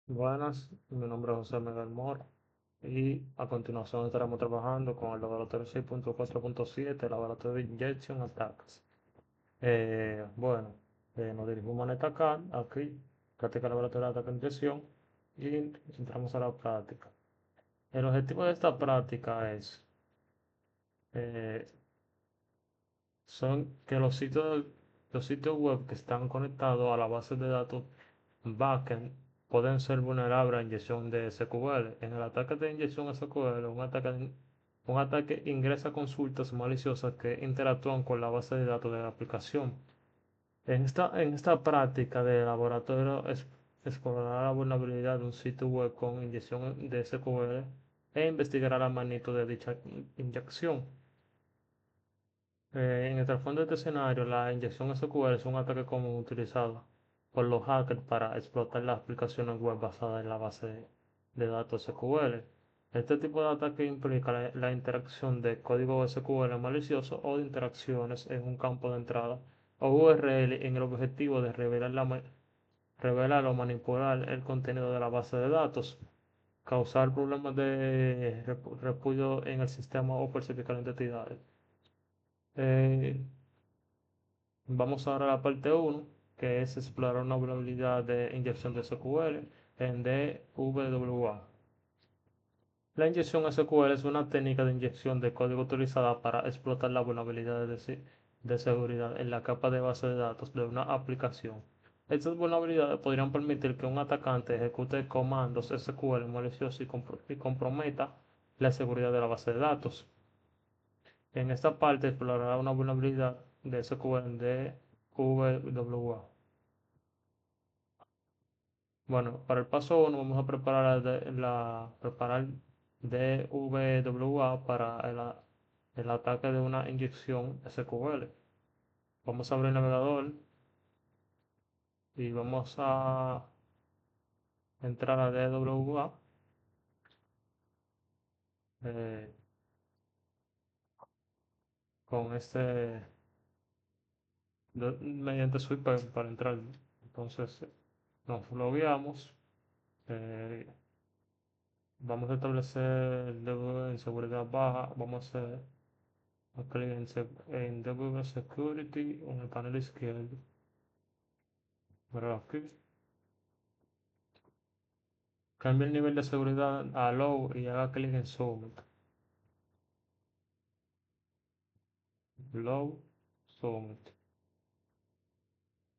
Buenas, mi nombre es José Miguel Mora y a continuación estaremos trabajando con el laboratorio 6.4.7, laboratorio de Injection Attacks. Bueno, nos dirigimos a NETACAD, aquí, práctica laboratorio de ataque de inyección, y entramos a la práctica. El objetivo de esta práctica eh, son que los sitios web que están conectados a la base de datos backend pueden ser vulnerables a inyección de SQL. En el ataque de inyección SQL, un ataque ingresa consultas maliciosas que interactúan con la base de datos de la aplicación. En esta práctica de laboratorio explorará la vulnerabilidad de un sitio web con inyección de SQL e investigará la magnitud de dicha inyección. En el trasfondo de este escenario, la inyección SQL es un ataque común utilizado por los hackers para explotar las aplicaciones web basadas en la base de datos SQL. Este tipo de ataque implica la interacción de código SQL malicioso o de interacciones en un campo de entrada o URL en el objetivo de revelar o manipular el contenido de la base de datos, causar problemas de repudio en el sistema o falsificar identidades. Eh, Vamos ahora a la parte uno, que es explorar una vulnerabilidad de inyección de SQL en DWA. La inyección SQL es una técnica de inyección de código utilizada para explotar las vulnerabilidades de seguridad en la capa de base de datos de una aplicación. Estas vulnerabilidades podrían permitir que un atacante ejecute comandos SQL maliciosos y comprometa la seguridad de la base de datos. En esta parte explorará una vulnerabilidad de SQL en DWA. Bueno, para el paso uno vamos a preparar DWA para el ataque de una inyección SQL. Vamos a abrir el navegador y vamos a entrar a DWA eh, con mediante su IP para entrar. Entonces nos logueamos. eh, Vamos a establecer el DW en seguridad baja. Vamos a hacer clic en DW Security en el panel izquierdo. Pero aquí cambie el nivel de seguridad a low y haga clic en Submit. Low, Submit.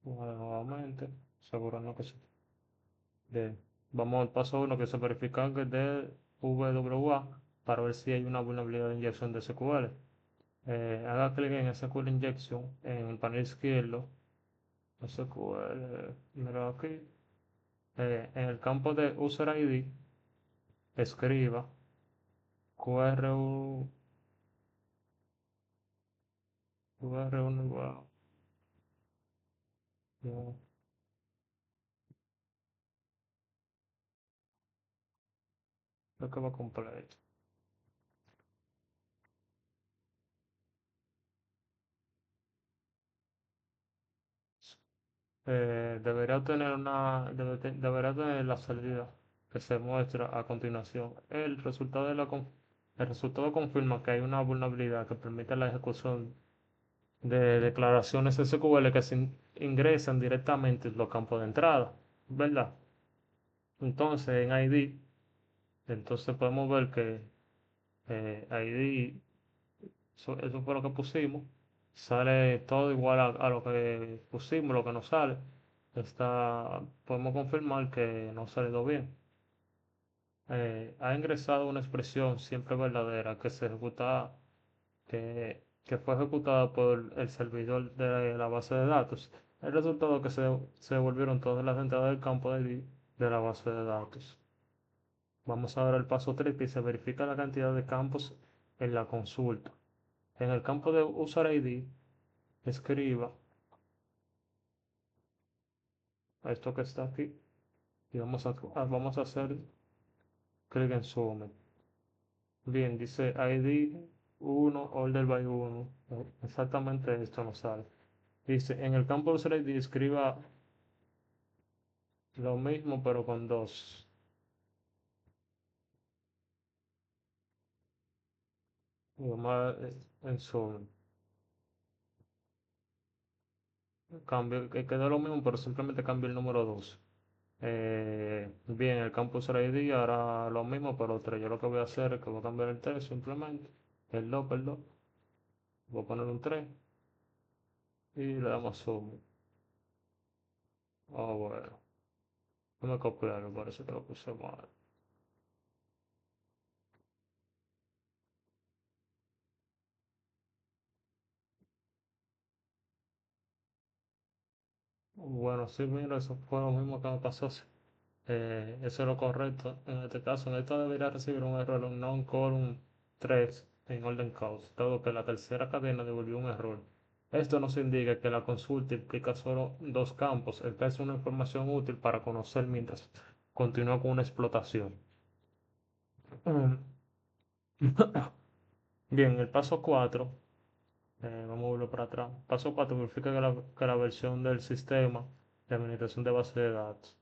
Nuevamente, asegurando que se de. Vamos al paso uno, que es verificar que es de VWA para ver si hay una vulnerabilidad de inyección de SQL. Haga clic en SQL Injection en el panel izquierdo. SQL, mira aquí. En el campo de User ID, escriba QRU, QRU, no, creo que va completo. Deberá tener la salida que se muestra a continuación. El resultado confirma que hay una vulnerabilidad que permite la ejecución de declaraciones SQL que se ingresan directamente en los campos de entrada, ¿verdad? Entonces en ID, entonces podemos ver que ID, eso fue lo que pusimos, sale todo igual a lo que pusimos, lo que nos sale. Podemos confirmar que no ha salido bien. Ha ingresado una expresión siempre verdadera que fue ejecutada por el servidor de la base de datos. El resultado es que se devolvieron todas las entradas del campo de la base de datos. Vamos ahora al paso 3, que se verifica la cantidad de campos en la consulta. En el campo de User ID, escriba esto que está aquí y vamos a hacer clic en Submit. Bien, dice ID 1, Order by 1. Exactamente esto nos sale. Dice, en el campo de User ID escriba Lo mismo, pero con dos. Y vamos en Zoom. Cambio, que quedó lo mismo, pero simplemente cambio el número 2. Bien, el Campus ID ahora lo mismo, pero 3. Yo lo que voy a hacer es que voy a cambiar el 3 simplemente. El 2, perdón. Voy a poner un 3 y le damos Zoom. Ah, bueno. No me copiaron, parece que lo puse mal. Bueno, sí, mira, eso fue lo mismo que me pasó. Sí. Eso es lo correcto. En este caso, en esto debería recibir un error, un non-column 3 en orden cause, dado que la tercera cadena devolvió un error. Esto nos indica que la consulta implica solo dos campos. Esta es una información útil para conocer mientras continúa con una explotación. Mm. Bien, el paso 4. Vamos a volver para atrás. Paso 4 verifica que la versión del sistema de administración de base de datos.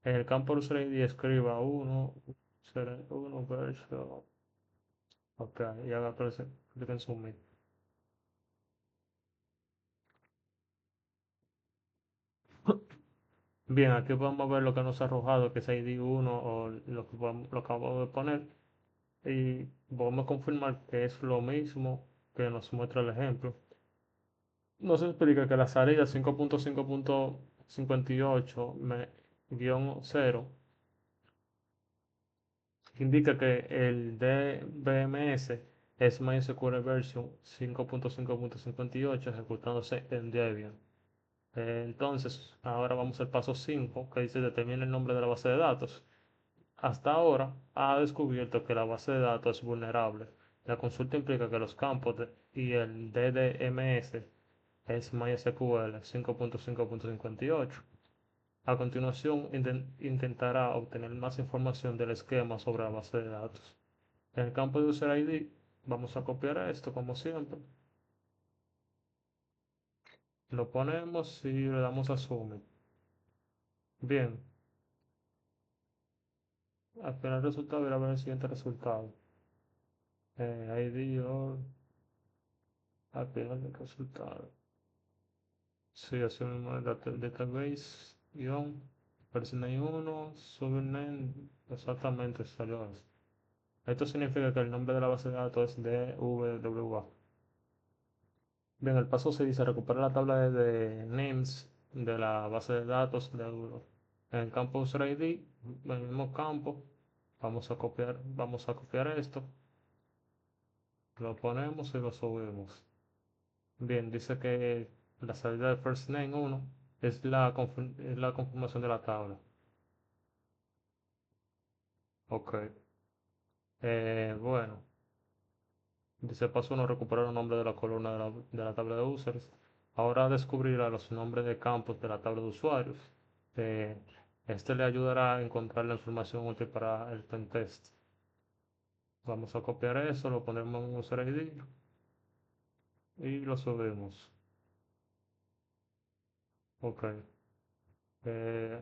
En el campo user ID escriba 1, 1 version. Ok, y haga clic en Submit. Bien, aquí podemos ver lo que nos ha arrojado, que es ID 1 o lo que acabo de poner. Y vamos a confirmar que es lo mismo que nos muestra el ejemplo. Nos explica que la salida 5.5.58-0 indica que el DBMS es MySQL version 5.5.58 ejecutándose en Debian. Entonces, ahora vamos al paso 5 que dice determina el nombre de la base de datos. Hasta ahora ha descubierto que la base de datos es vulnerable. La consulta implica que los campos y el DDMS es MySQL 5.5.58. A continuación, intentará obtener más información del esquema sobre la base de datos. En el campo de User ID, vamos a copiar esto como siempre. Lo ponemos y le damos a Submit. Bien, al final el resultado, voy a ver el siguiente resultado. ID or al final del resultado. Sí, así mismo el database, guión, versión 1, subname, exactamente salió eso. Esto significa que el nombre de la base de datos es DWA. Bien, el paso 6 dice recuperar la tabla de names de la base de datos de Euro. En el campo user ID, en el mismo campo, vamos a copiar esto, lo ponemos y lo subimos. Bien, dice que la salida de first name 1 es la confirmación de la tabla. Ok. Bueno, dice paso 1 recuperar el nombre de la columna de la tabla de users. Ahora descubrirá los nombres de campos de la tabla de usuarios. Eh, este le ayudará a encontrar la información útil para el pentest. Vamos a copiar eso, lo ponemos en user ID y lo subimos. Ok. Eh,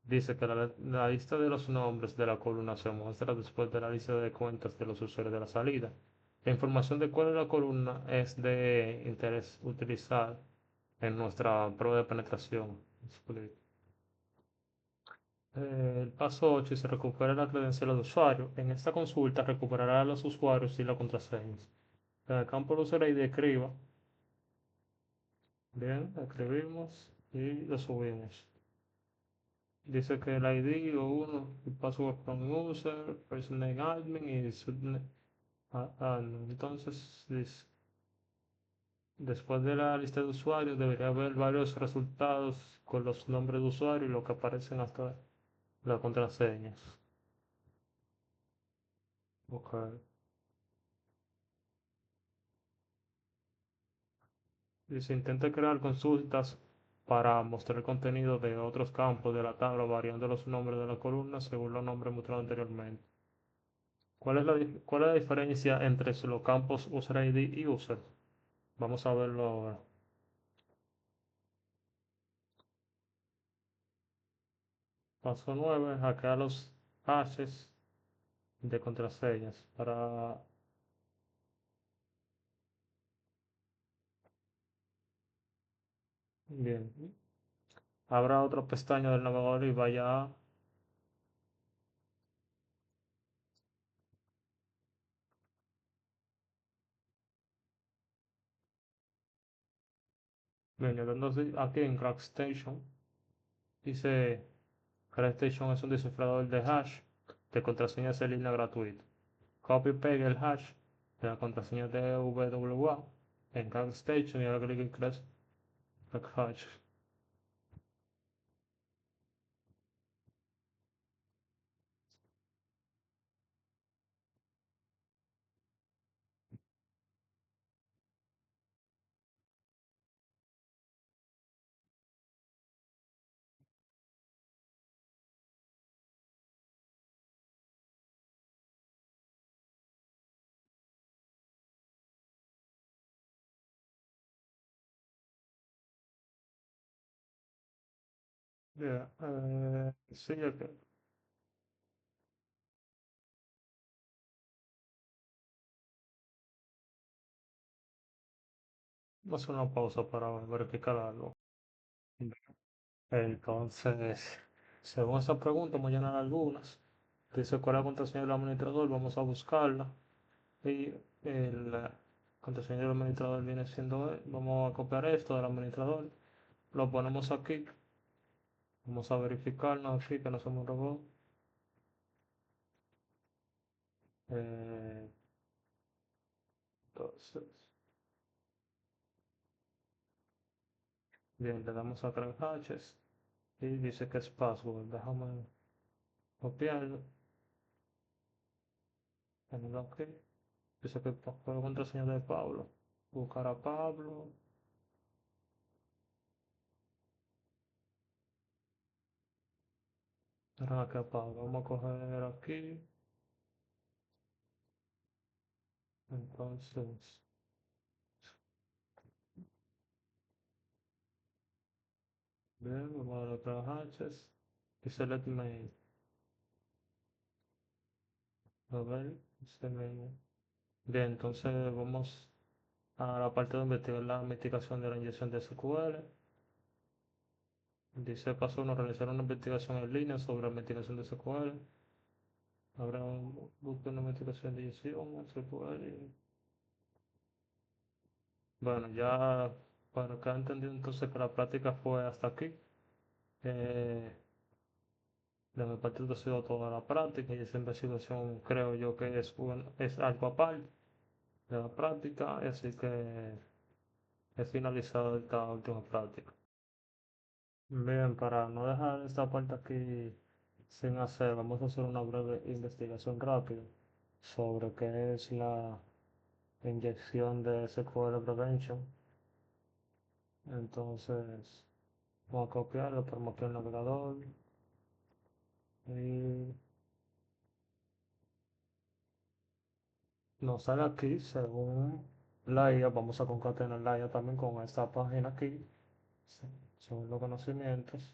Dice que la lista de los nombres de la columna se muestra después de la lista de cuentas de los usuarios de la salida. La información de cuál es la columna es de interés utilizar en nuestra prueba de penetración. Split. El paso 8 se recupera la credencial del usuario. En esta consulta recuperará a los usuarios y las contraseñas. En el campo de usuario ID escriba. Bien, escribimos y lo subimos. Dice que el ID o uno, el password from user, person name admin y subnet admin. Entonces, después de la lista de usuarios, debería haber varios resultados con los nombres de usuario y lo que aparecen hasta las contraseñas. Ok. Dice, intenta crear consultas para mostrar el contenido de otros campos de la tabla variando los nombres de la columna según los nombres mostrados anteriormente. ¿Cuál es la diferencia entre los campos user ID y user? Vamos a verlo ahora. Paso 9, hackea los hashes de contraseñas para... Bien. Abra otra pestaña del navegador y vaya a... Bien, entonces aquí en CrackStation dice... CrackStation es un descifrador de hash de contraseñas en línea gratuito. Copy y pegue el hash de la contraseña de WWA en CrackStation y haga clic en Crack Hash. Yeah, sí, ok. Vamos a hacer una pausa para verificar algo. Entonces, según esa pregunta, vamos a llenar algunas. Dice cuál es la contraseña del administrador, vamos a buscarla. Y la contraseña del administrador viene siendo, vamos a copiar esto del administrador, lo ponemos aquí, vamos a verificarnos aquí que no somos robots. Eh, entonces, bien, le damos a crear hashes y dice que es password. Déjame copiarlo, ponerlo aquí. Dice que fue la contraseña de Pablo. Buscar a Pablo. Ahora aquí a Pablo. Vamos a coger aquí. Entonces, bien, vamos a dar a hashes. Y select mail. A ver, este mail. Bien, entonces vamos a la parte de investigar la investigación de la inyección de SQL. Dice paso 1, realizar una investigación en línea sobre la investigación de SQL. Habrá un busca una investigación de inyección, SQL. Bueno, ya para que entendido entonces que la práctica fue hasta aquí. Eh, de mi parte ha sido toda la práctica y esa investigación creo yo que es algo aparte de la práctica, así que he finalizado esta última práctica. Bien, para no dejar esta parte aquí sin hacer, vamos a hacer una breve investigación rápida sobre qué es la inyección de SQL Prevention. Entonces, vamos a copiarlo, ponemos aquí el navegador y nos sale aquí según la IA. Vamos a concatenar la IA también con esta página aquí, sí, según los conocimientos.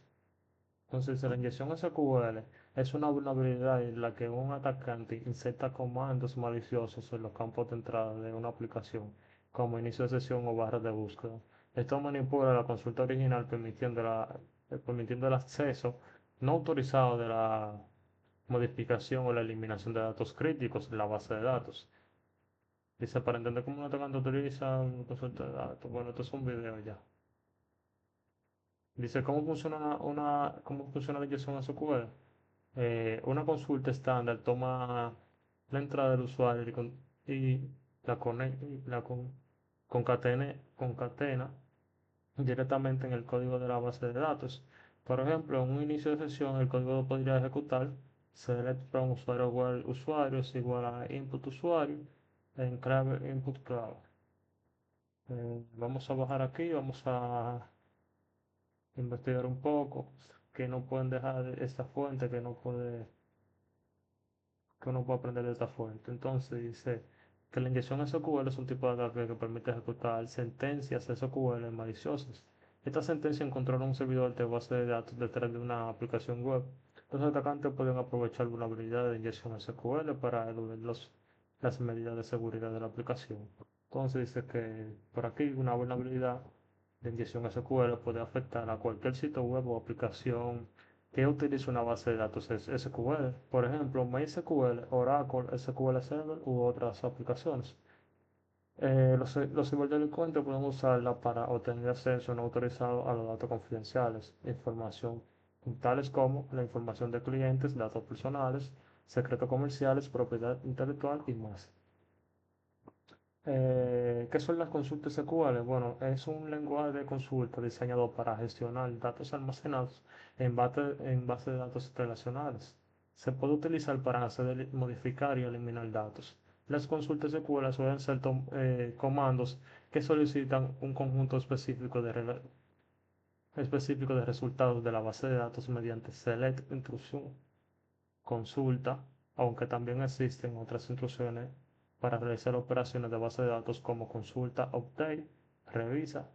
Entonces, la inyección SQL es una vulnerabilidad en la que un atacante inserta comandos maliciosos en los campos de entrada de una aplicación, como inicio de sesión o barra de búsqueda. Esto manipula la consulta original permitiendo el acceso no autorizado de la modificación o la eliminación de datos críticos en la base de datos. Dice, para entender cómo un atacante utiliza una consulta de datos. Bueno, esto es un video ya. Dice, cómo funciona la inyección SQL? Una consulta estándar toma la entrada del usuario y la, concatena directamente en el código de la base de datos. Por ejemplo, en un inicio de sesión, el código podría ejecutar select from usuario where usuario es igual a input usuario en clave input clave. Vamos a bajar aquí, vamos a investigar un poco que no pueden dejar esta fuente, que uno puede aprender de esta fuente. Entonces dice que la inyección SQL es un tipo de ataque que permite ejecutar sentencias SQL maliciosas. Esta sentencia encontró en un servidor de base de datos detrás de una aplicación web. Los atacantes pueden aprovechar vulnerabilidades de inyección SQL para eludir las medidas de seguridad de la aplicación. Entonces dice que por aquí una vulnerabilidad de inyección SQL puede afectar a cualquier sitio web o aplicación que utilice una base de datos SQL, por ejemplo, MySQL, Oracle, SQL Server u otras aplicaciones. Los ciberdelincuentes pueden usarla para obtener acceso no autorizado a los datos confidenciales, información tales como la información de clientes, datos personales, secretos comerciales, propiedad intelectual y más. ¿Qué son las consultas SQL? Bueno, es un lenguaje de consulta diseñado para gestionar datos almacenados en base de datos relacionales. Se puede utilizar para acceder, modificar y eliminar datos. Las consultas SQL suelen ser comandos que solicitan un conjunto específico de resultados de la base de datos mediante select, intrusión, consulta, aunque también existen otras instrucciones para realizar operaciones de base de datos como consulta, update, revisa,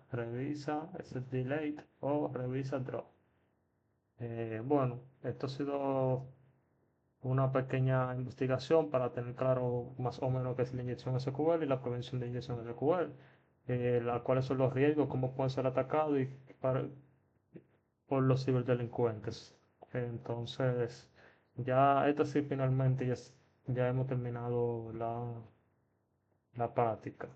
set delete o revisa drop. Bueno, esto ha sido una pequeña investigación para tener claro más o menos qué es la inyección SQL y la prevención de inyección SQL, cuáles son los riesgos, cómo pueden ser atacados por los ciberdelincuentes. Entonces, ya esto sí finalmente ya hemos terminado la práctica.